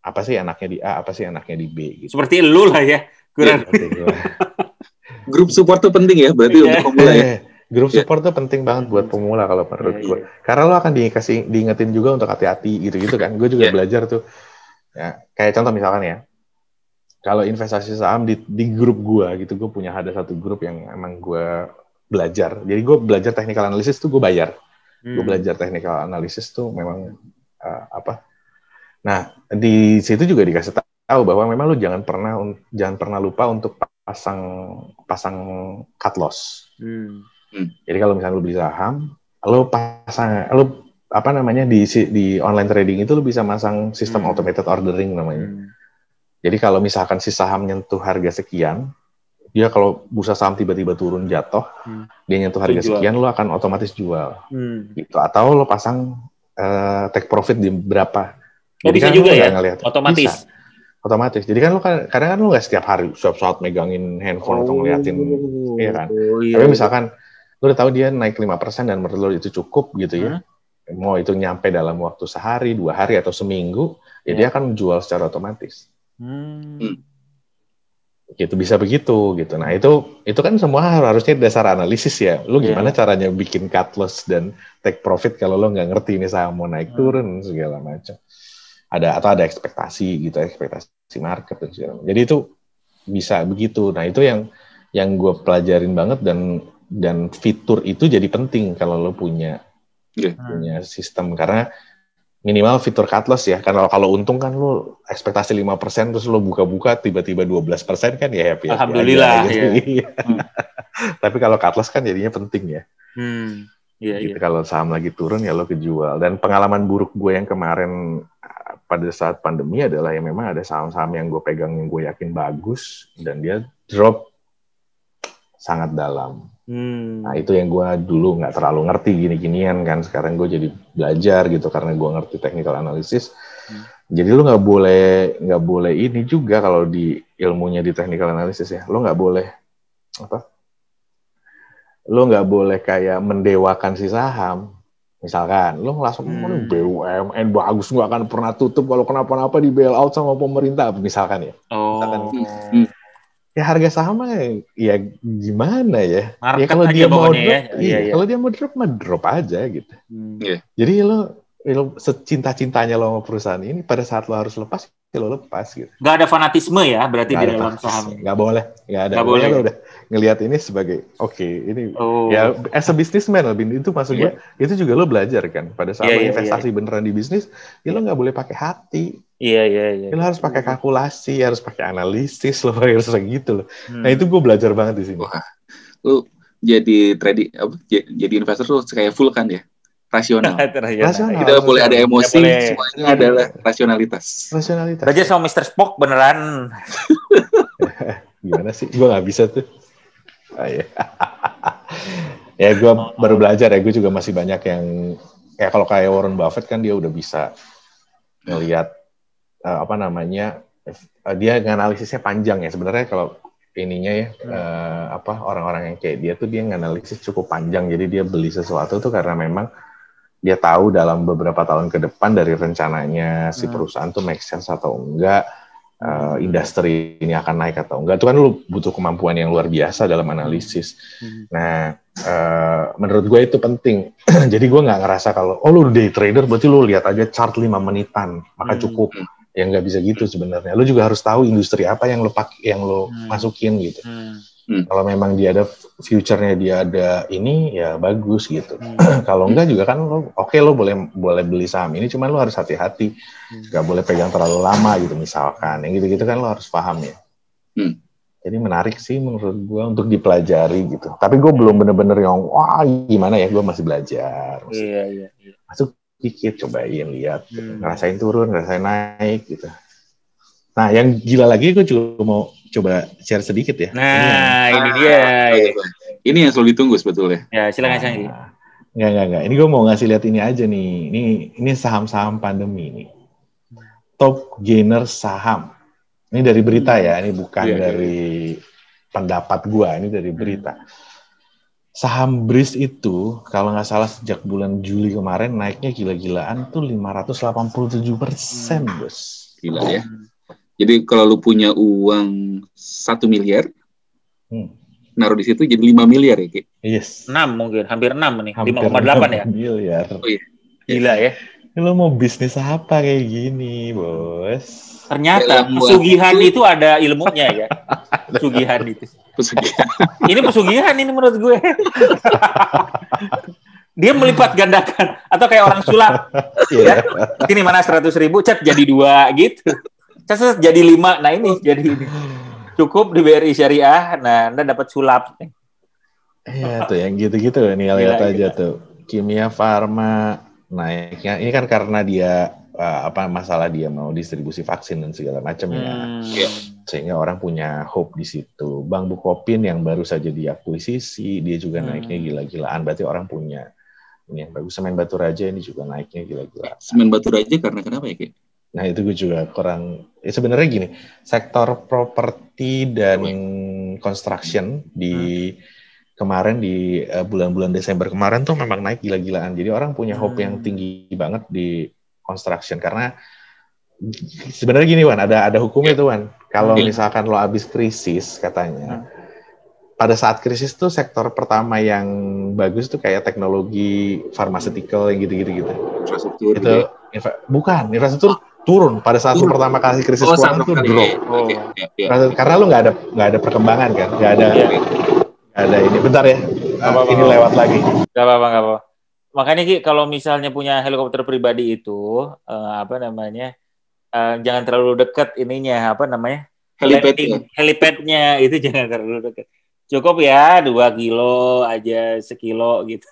apa sih enaknya di A, apa sih enaknya di B gitu. Seperti lu lah ya. Grup support tuh penting ya, berarti untuk pemula ya. Grup support tuh penting banget buat pemula kalau menurut gue. Karena lo akan diingetin juga untuk hati-hati gitu-gitu kan. Gue juga belajar tuh. Ya, kayak contoh misalkan ya, kalau investasi saham di grup gue gitu, gue punya ada satu grup yang emang gue belajar. Jadi gue belajar technical analysis tuh gue bayar. Gue belajar technical analysis tuh memang Nah, di situ juga dikasih tahu bahwa memang lu jangan pernah lupa untuk pasang cut loss. Jadi kalau misalnya lu beli saham, di online trading itu lu bisa masang sistem automated ordering namanya. Jadi kalau misalkan si saham nyentuh harga sekian, dia kalau bursa saham tiba-tiba turun jatuh, dia nyentuh harga sekian, lo akan otomatis jual. Gitu. Atau lo pasang take profit di berapa. Jadi bisa kan juga ya? Ngeliat, otomatis? Bisa. Otomatis. Jadi kan lo kadang kan lo nggak setiap hari, setiap saat megangin handphone atau ngeliatin, iya kan? Tapi misalkan lo udah tahu dia naik 5% dan menurut lo itu cukup gitu ya. Mau itu nyampe dalam waktu sehari, 2 hari, atau seminggu, ya dia akan jual secara otomatis. Gitu, bisa begitu gitu. Nah itu kan semua harusnya dasar analisis ya. Lu gimana caranya bikin cut loss dan take profit kalau lo nggak ngerti ini saham mau naik turun segala macam. Ada ekspektasi gitu, ekspektasi market dan segala macam. Jadi itu bisa begitu. Nah itu yang gue pelajarin banget, dan fitur itu jadi penting kalau lo punya sistem, karena minimal fitur cut loss ya. Karena kalau untung kan lo ekspektasi 5% terus lo buka-buka tiba-tiba 12% kan ya happy. Alhamdulillah. Aja, gitu. Tapi kalau cut loss kan jadinya penting ya. Gitu. Kalau saham lagi turun ya lo kejual. Dan pengalaman buruk gue yang kemarin pada saat pandemi adalah yang memang ada saham-saham yang gue pegang yang gue yakin bagus dan dia drop sangat dalam. Nah itu yang gue dulu nggak terlalu ngerti gini-ginian kan. Sekarang gue jadi belajar gitu karena gue ngerti technical analysis. Jadi lo nggak boleh ini juga kalau di ilmunya di technical analysis ya. Lo nggak boleh lo nggak boleh kayak mendewakan si saham. Misalkan lo langsung BUMN bagus, nggak akan pernah tutup kalau kenapa-napa di bailout sama pemerintah misalkan ya. Misalkan, ya harga saham ya gimana ya? Market ya kalau dia mau drop, kalau dia mau drop mah drop aja gitu. Jadi lo secinta-cintanya lo sama perusahaan ini, pada saat lo harus lepas, ya lo lepas gitu. Gak ada fanatisme ya berarti di dalam saham. Gak boleh, gak ada. ngelihat ini sebagai ini ya as a businessman lebih itu maksud gue itu juga lo belajar kan pada saat lo investasi beneran di bisnis, lo nggak boleh pakai hati. Iya. Lo harus pakai kalkulasi, harus pakai analisis, lo harus kayak gitu loh. Nah itu gue belajar banget di sini. Wah, lo jadi trading jadi investor tuh kayak full kan ya? Rasional. Tidak boleh ada emosi, semuanya adalah rasionalitas. Belajar sama Mr. Spock beneran. Gimana sih? Gue nggak bisa tuh. Ya gue baru belajar ya. Gue juga masih banyak yang kayak kalau kayak Warren Buffett kan dia udah bisa ngelihat dia nganalisisnya panjang ya. Sebenarnya kalau ininya ya orang-orang yang kayak dia tuh dia nganalisis cukup panjang. Jadi dia beli sesuatu tuh karena memang dia tahu dalam beberapa tahun ke depan dari rencananya si perusahaan tuh make sense atau enggak, industri ini akan naik atau enggak. Itu kan lu butuh kemampuan yang luar biasa dalam analisis. Nah, menurut gue itu penting. Jadi gue nggak ngerasa kalau lu day trader berarti lu lihat aja chart 5 menitan maka cukup. Ya nggak bisa gitu sebenarnya. Lu juga harus tahu industri apa yang lu masukin gitu. Kalau memang dia ada future-nya, dia ada ini, ya bagus gitu. Kalau enggak juga kan lo boleh beli saham ini, cuman lo harus hati-hati. Nggak boleh pegang terlalu lama gitu misalkan. Yang gitu-gitu kan lo harus paham ya. Jadi menarik sih menurut gue untuk dipelajari gitu. Tapi gue belum bener-bener yang, wah gimana ya, gue masih belajar. Iya. Masuk dikit, cobain, lihat. Ngerasain turun, ngerasain naik gitu. Nah, yang gila lagi gue juga mau coba share sedikit ya. Nah, ini dia. Ini yang selalu ditunggu sebetulnya. Ya, silakan. Enggak. Ini gue mau ngasih lihat ini aja nih. Ini saham-saham pandemi nih. Top gainer saham. Ini dari berita ya. Ini bukan dari pendapat gue. Ini dari berita. Saham BRIS itu, kalau nggak salah sejak bulan Juli kemarin, naiknya gila-gilaan tuh 587%, bos. Gila ya. Jadi kalau lu punya uang 1 miliar, naruh di situ jadi 5 miliar ya, Ki? Yes. 6 mungkin, hampir 6 nih, 5,8 ya? Miliar. Oh iya. Gila ya. Lu mau bisnis apa kayak gini, bos? Ternyata pesugihan itu ada ilmunya ya. Pesugihan itu. Ini pesugihan ini menurut gue. Dia melipat gandakan. Atau kayak orang sulap. Ya. Ini mana 100.000, cat jadi 2 gitu. Cat jadi 5, nah ini jadi ini. Cukup di BRI Syariah, nah Anda dapat sulap. Iya tuh yang gitu-gitu nih, lihat aja tuh. Kimia Farma naiknya. Ini kan karena dia masalah dia mau distribusi vaksin dan segala macam ya. Sehingga orang punya hope di situ. Bank Bukopin yang baru saja diakuisisi, dia juga naiknya gila-gilaan. Berarti orang punya ini yang bagus. Semen Baturaja ini juga naiknya gila-gilaan. Semen Baturaja karena kenapa ya, Ki? Nah itu gue juga kurang. Sebenarnya gini, sektor properti dan construction di kemarin di bulan-bulan Desember kemarin tuh memang naik gila-gilaan. Jadi orang punya hope yang tinggi banget di construction karena sebenarnya gini Wan, ada hukumnya tuh Wan. Kalau misalkan lo habis krisis katanya, pada saat krisis tuh sektor pertama yang bagus tuh kayak teknologi, pharmaceutical yang gitu-gitu. Infrastruktur. Itu bukan infrastruktur turun pada saat pertama kali krisis keuangan tuh drop. Karena lo nggak ada perkembangan kan, nggak ada ini. Bentar ya, ini lewat lagi. Nggak apa-apa. Makanya Ki, kalau misalnya punya helikopter pribadi itu jangan terlalu dekat ininya helipadnya itu jangan terlalu dekat. Cukup ya 2 kilo aja, 1 kilo gitu.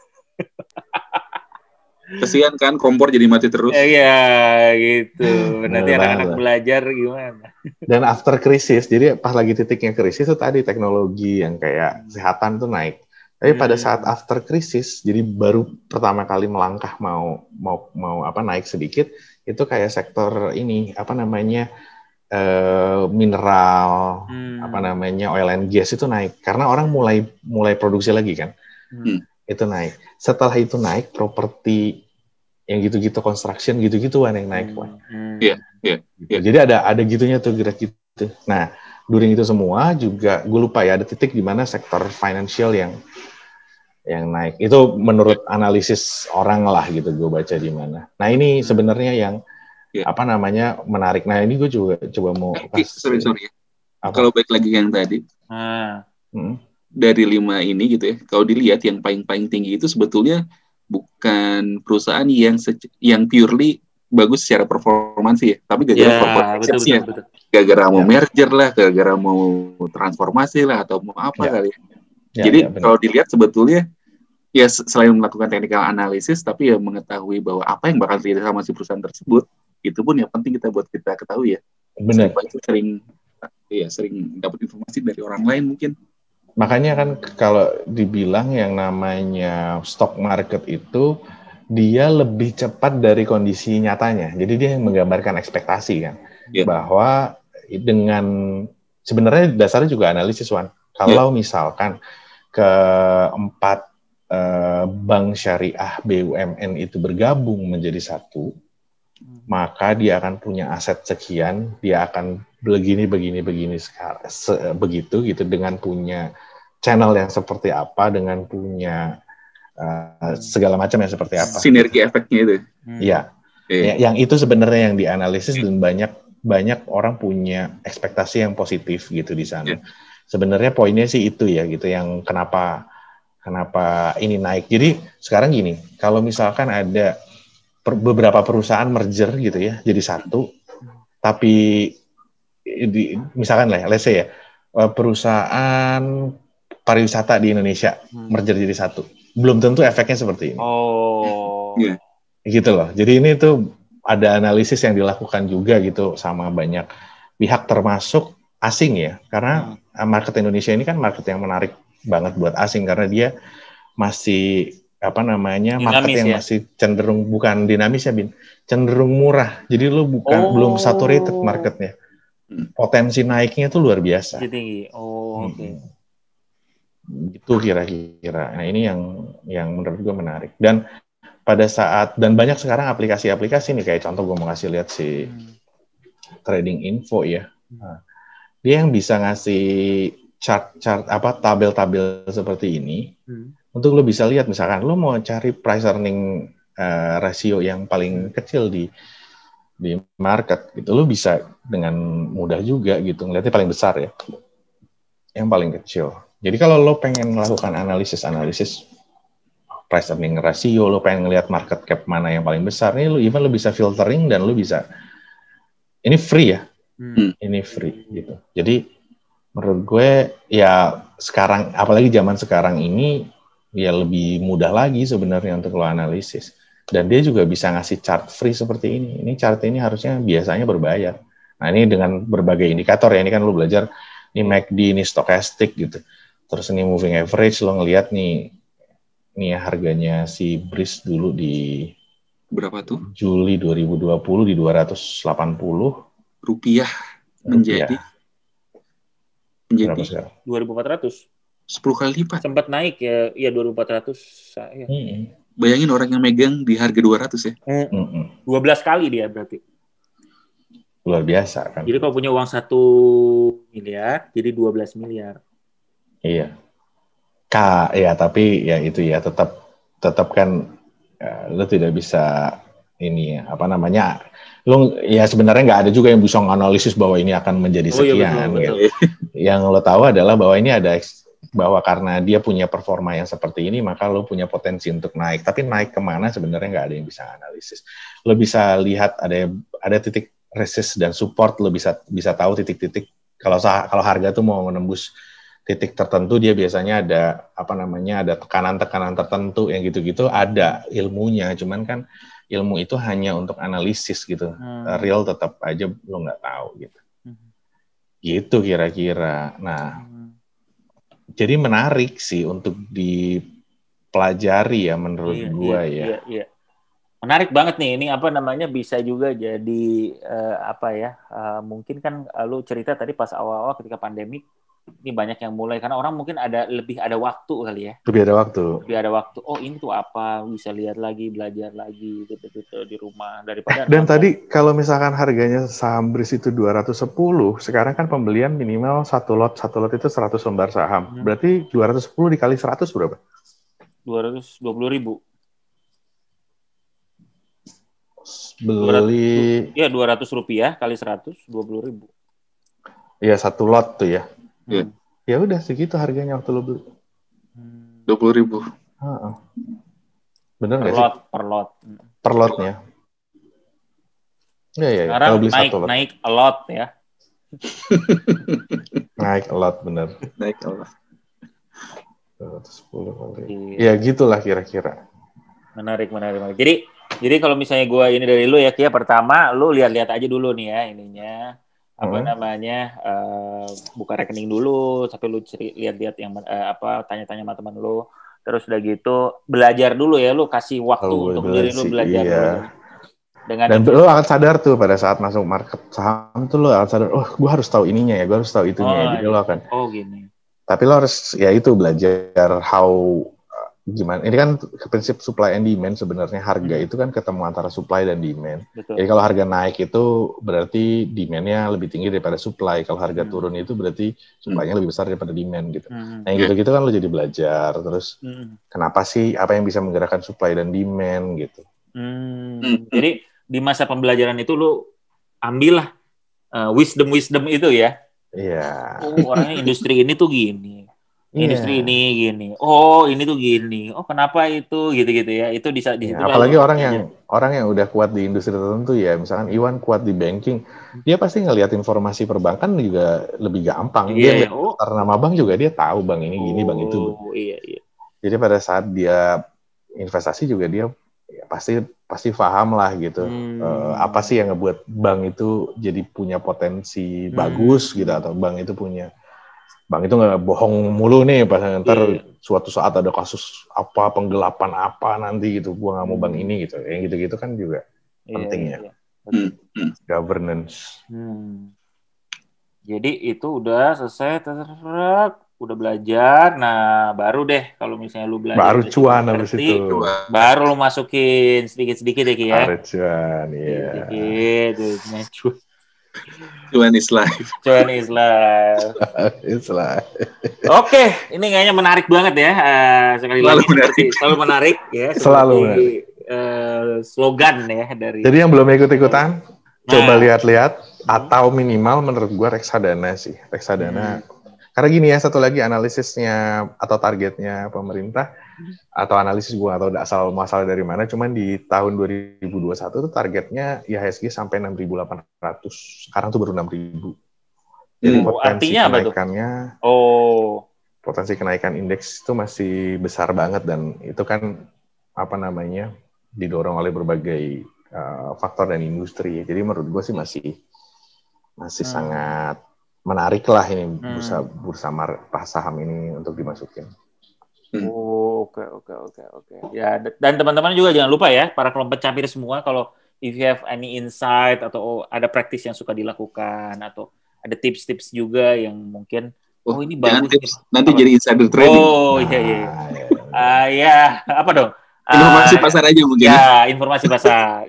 Kesian kan kompor jadi mati terus. Iya gitu. Nanti anak-anak belajar gimana. Dan after krisis, jadi pas lagi titiknya krisis itu tadi teknologi yang kayak kesehatan tuh naik. Tapi pada saat after krisis, jadi baru pertama kali melangkah mau naik sedikit, itu kayak sektor ini mineral, oil and gas itu naik karena orang mulai produksi lagi kan. Itu naik. Setelah itu naik properti yang gitu-gitu construction gitu-gituan yang naik. Iya. Jadi ada gitunya tuh gerak gitu. Nah, during itu semua juga gue lupa ya ada titik di mana sektor financial yang naik. Itu menurut analisis orang lah gitu gue baca di mana. Nah, ini sebenarnya yang menarik. Nah, ini gue juga coba mau sorry. Kalau baik lagi yang tadi. dari 5 ini gitu ya, kalau dilihat yang paling tinggi itu sebetulnya bukan perusahaan yang purely bagus secara performansi ya, tapi gara-gara corporate actions-nya. Gara-gara mau merger lah, gara-gara mau transformasi lah, atau mau apa kali ya. Jadi kalau dilihat sebetulnya ya selain melakukan technical analysis, tapi ya mengetahui bahwa apa yang bakal terjadi sama si perusahaan tersebut, itu pun yang penting buat kita ketahui ya. Benar. Sering dapat informasi dari orang lain mungkin. Makanya kan kalau dibilang yang namanya stock market itu dia lebih cepat dari kondisi nyatanya. Jadi dia menggambarkan ekspektasi kan. Bahwa dengan sebenarnya dasarnya juga analisis, Wan. Kalau misalkan keempat bank syariah BUMN itu bergabung menjadi satu, maka dia akan punya aset sekian, dia akan begini begitu gitu, dengan punya channel yang seperti apa, dengan punya segala macam yang seperti apa. Sinergi efeknya itu. Iya. Yang itu sebenarnya yang dianalisis dan banyak orang punya ekspektasi yang positif gitu di sana. Sebenarnya poinnya sih itu ya gitu, yang kenapa ini naik. Jadi sekarang gini, kalau misalkan ada beberapa perusahaan merger gitu ya, jadi satu, tapi misalkan lah, let's say ya, perusahaan pariwisata di Indonesia merger jadi satu, belum tentu efeknya seperti ini. Gitu loh. Jadi ini tuh ada analisis yang dilakukan juga gitu sama banyak pihak termasuk asing ya, karena market Indonesia ini kan market yang menarik banget buat asing karena dia masih dinamis, market yang masih cenderung bukan dinamis ya, cenderung murah. Jadi lu belum saturated marketnya. Potensi naiknya tuh luar biasa. Tinggi. Itu kira-kira. Nah, ini yang menurut gue menarik. Dan pada saat, dan banyak sekarang aplikasi-aplikasi nih, kayak contoh gue mau ngasih lihat si Trading Info ya. Nah, dia yang bisa ngasih chart tabel-tabel seperti ini untuk lo bisa lihat, misalkan lo mau cari price earning ratio yang paling kecil di market gitu, lo bisa dengan mudah juga gitu ngeliatnya paling besar ya, yang paling kecil. Jadi kalau lo pengen melakukan analisis price earning ratio, lo pengen ngeliat market cap mana yang paling besar, nih lo bisa filtering dan lo bisa, ini free ya, ini free gitu. Jadi menurut gue ya sekarang, apalagi zaman sekarang ini ya lebih mudah lagi sebenarnya untuk lo analisis. Dan dia juga bisa ngasih chart free seperti ini. Ini chart ini harusnya biasanya berbayar. Nah ini dengan berbagai indikator ya, ini kan lo belajar ini MACD, ini stochastic gitu. Terus ini moving average, lo ngelihat nih harganya si BRIS dulu di berapa tuh? Juli 2020 di 280 rupiah. Menjadi berapa sekarang? 2.400. 10 kali lipat. Sempat naik ya 2.400. Ya. Bayangin orang yang megang di harga 200 ya. 12 kali dia berarti. Luar biasa kan. Jadi kalau punya uang 1 miliar, jadi 12 miliar. Iya. Ya tapi ya itu ya tetap kan lo tidak bisa ini ya, lo ya sebenarnya nggak ada juga yang bisa menganalisis bahwa ini akan menjadi sekian. Betul. Yang lo tahu adalah bahwa ini bahwa karena dia punya performa yang seperti ini, maka lo punya potensi untuk naik. Tapi naik kemana sebenarnya nggak ada yang bisa analisis. Lo bisa lihat ada titik resist dan support, lo bisa tahu titik-titik. Kalau harga tuh mau menembus titik tertentu, dia biasanya ada ada tekanan-tekanan tertentu yang gitu-gitu, ada ilmunya. Cuman kan ilmu itu hanya untuk analisis gitu. Real tetap aja lo nggak tahu gitu. Gitu kira-kira. Nah, jadi menarik sih untuk dipelajari ya menurut gua ya. Iya. Menarik banget nih, ini bisa juga jadi mungkin kan lu cerita tadi pas awal-awal ketika pandemi, ini banyak yang mulai karena orang mungkin lebih ada waktu kali ya. Lebih ada waktu. Oh ini tuh apa, bisa lihat lagi, belajar lagi gitu di rumah daripada. Dan tadi kalau misalkan harganya saham BRIS itu 210, sekarang kan pembelian minimal satu lot itu 100 lembar saham. Berarti 210 dikali 100 berapa? 220.000. Beli 200 rupiah kali 100, 20.000. Iya, satu lot tuh ya. Ya udah segitu harganya waktu lo beli. 20.000. Bener nggak sih? Per lotnya. Ya. Sekarang Beli naik a lot ya. Naik a lot, bener. Naik a lot. 210 kali. Ya gitulah kira-kira. Menarik. Jadi kalau misalnya gue ini dari lu ya, Kia, pertama lu lihat-lihat aja dulu nih ya ininya. Buka rekening dulu, sampai lu lihat-lihat yang tanya-tanya sama teman lu. Terus udah gitu belajar dulu ya, lu kasih waktu untuk diri lu belajar dulu. Dan lo akan sadar tuh pada saat masuk market saham tuh lo akan sadar, gue harus tahu ininya ya, gue harus tahu itunya. Jadi lo akan. Gini. Tapi lo harus ya itu belajar gimana. Ini kan prinsip supply and demand sebenarnya, harga itu kan ketemu antara supply dan demand. Betul. Jadi kalau harga naik itu berarti demand-nya lebih tinggi daripada supply. Kalau harga turun itu berarti supply-nya lebih besar daripada demand gitu. Nah yang gitu-gitu kan lo jadi belajar. Terus kenapa sih, apa yang bisa menggerakkan supply dan demand gitu. Jadi di masa pembelajaran itu lo ambillah wisdom itu ya. Iya. Orangnya industri ini tuh gini. Industri ini gini. Oh, ini tuh gini. Oh, kenapa itu gitu-gitu ya. Itu di situ apalagi orang yang udah kuat di industri tertentu ya. Misalkan Iwan kuat di banking, dia pasti ngelihat informasi perbankan juga lebih gampang. Dia karena nama bank juga dia tahu bank ini gini, bank itu. Iya. Jadi pada saat dia investasi juga dia pasti paham lah gitu. Apa sih yang ngebuat bank itu jadi punya potensi bagus gitu, atau bank itu nggak bohong mulu nih, pas ntar suatu saat ada kasus apa, penggelapan apa nanti gitu, gua nggak mau bank ini gitu. Yang gitu-gitu kan juga penting ya. Governance. Jadi itu udah selesai, udah belajar. Nah, baru deh kalau misalnya lu belajar. Baru cuan habis itu. Baru lu masukin sedikit-sedikit ya, Ki ya. Baru cuan, iya. Sedikit. Cuan is life. Oke, ini kayaknya menarik banget ya. Sekali lagi selalu menarik ya. Selalu menarik. Slogan ya dari. Jadi yang belum ikut-ikutan, coba lihat-lihat atau minimal menurut gua reksadana sih. Reksadana. Karena gini ya, satu lagi analisisnya atau targetnya pemerintah atau analisis gue atau asal masalah dari mana, cuman di tahun 2021 tuh targetnya IHSG sampai 6.800, sekarang tuh baru 6.000. Jadi potensi kenaikannya, potensi kenaikan indeks itu masih besar banget, dan itu kan didorong oleh berbagai faktor dan industri. Jadi menurut gue sih masih sangat menarik lah ini bursa saham ini untuk dimasukin. Oke. Ya, dan teman-teman juga jangan lupa ya, para kelompok capir semua, kalau if you have any insight atau ada praktis yang suka dilakukan atau ada tips-tips juga yang mungkin ini bagus tips, nanti jadi insider trading. Iya. Apa dong? Informasi pasar aja mungkin. Ya, informasi pasar.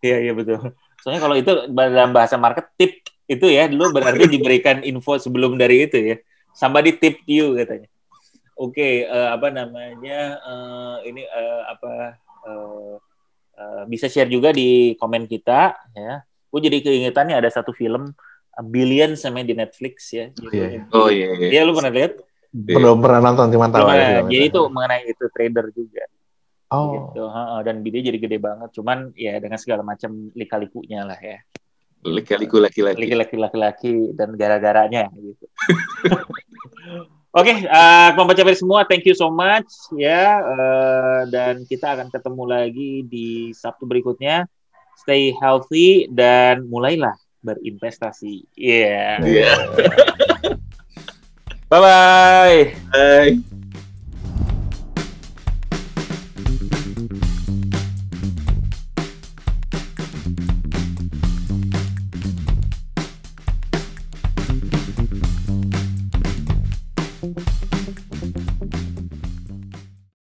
Iya betul. Soalnya kalau itu dalam bahasa market tip itu ya, dulu berarti diberikan info sebelum dari itu ya. Somebody tip you katanya. Oke, bisa share juga di komen kita ya. Gue jadi keingetannya ada satu film Billion sama di Netflix ya. Iya. Iya, lu pernah lihat? Belum pernah nonton, cuma tahu ya. Jadi itu mengenai itu trader juga. Oh. Gitu. Dan dia jadi gede banget. Cuman ya dengan segala macam lika-likunya lah ya. Lika-liku laki-laki dan gara-garanya gitu. Oke, kelompok capir semua, thank you so much ya. Dan kita akan ketemu lagi di Sabtu berikutnya. Stay healthy dan mulailah berinvestasi. Yeah. Yeah. Bye-bye. Bye.